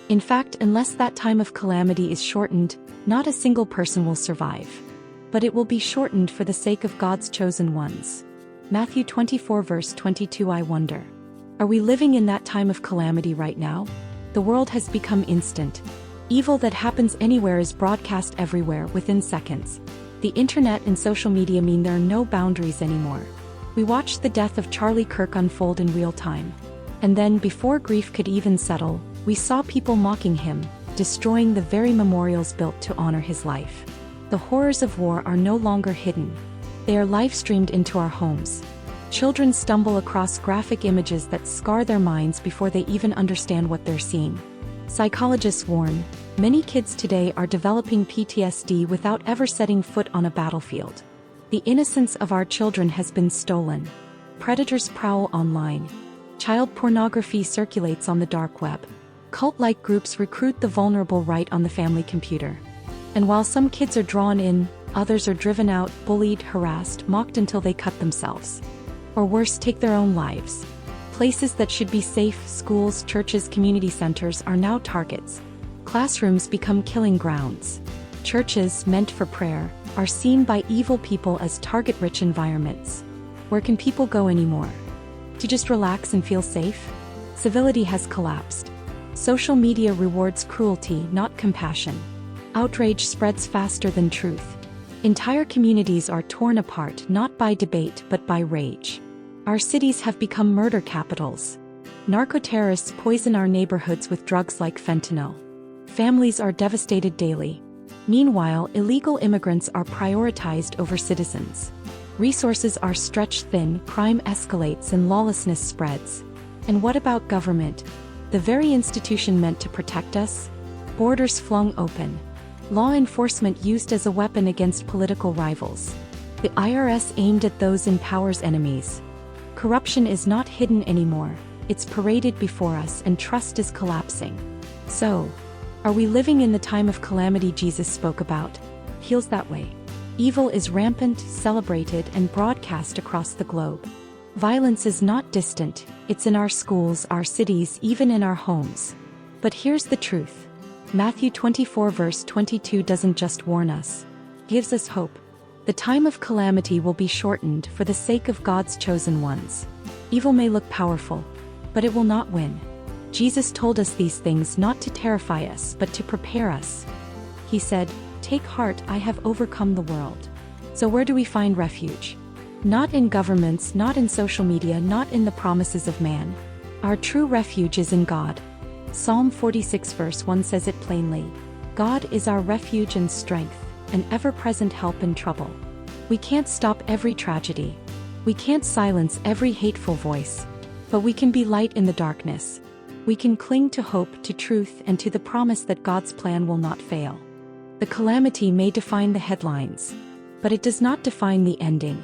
In fact, unless that time of calamity is shortened, not a single person will survive. But it will be shortened for the sake of God's chosen ones. Matthew 24 verse 22. I wonder, are we living in that time of calamity right now? The world has become instant. Evil that happens anywhere is broadcast everywhere within seconds. The internet and social media mean there are no boundaries anymore. We watched the death of Charlie Kirk unfold in real time. And then, before grief could even settle, we saw people mocking him, destroying the very memorials built to honor his life. The horrors of war are no longer hidden. They are live-streamed into our homes. Children stumble across graphic images that scar their minds before they even understand what they're seeing. Psychologists warn, many kids today are developing PTSD without ever setting foot on a battlefield. The innocence of our children has been stolen. Predators prowl online. Child pornography circulates on the dark web. Cult-like groups recruit the vulnerable right on the family computer. And while some kids are drawn in, others are driven out, bullied, harassed, mocked until they cut themselves. Or worse, take their own lives. Places that should be safe, schools, churches, community centers, are now targets. Classrooms become killing grounds. Churches, meant for prayer, are seen by evil people as target-rich environments. Where can people go anymore? To just relax and feel safe? Civility has collapsed. Social media rewards cruelty, not compassion. Outrage spreads faster than truth. Entire communities are torn apart not by debate but by rage. Our cities have become murder capitals. Narco-terrorists poison our neighborhoods with drugs like fentanyl. Families are devastated daily. Meanwhile, illegal immigrants are prioritized over citizens. Resources are stretched thin, crime escalates, and lawlessness spreads. And what about government? The very institution meant to protect us? Borders flung open. Law enforcement used as a weapon against political rivals. The IRS aimed at those in power's enemies. Corruption is not hidden anymore, it's paraded before us, and trust is collapsing. So, are we living in the time of calamity Jesus spoke about? Feels that way. Evil is rampant, celebrated, and broadcast across the globe. Violence is not distant, it's in our schools, our cities, even in our homes. But here's the truth. Matthew 24 verse 22 doesn't just warn us. It gives us hope. The time of calamity will be shortened for the sake of God's chosen ones. Evil may look powerful, but it will not win. Jesus told us these things not to terrify us but to prepare us. He said, "Take heart, I have overcome the world." So where do we find refuge? Not in governments, not in social media, not in the promises of man. Our true refuge is in God. Psalm 46 verse 1 says it plainly. God is our refuge and strength, an ever-present help in trouble. We can't stop every tragedy. We can't silence every hateful voice. But we can be light in the darkness. We can cling to hope, to truth, and to the promise that God's plan will not fail. The calamity may define the headlines, but it does not define the ending.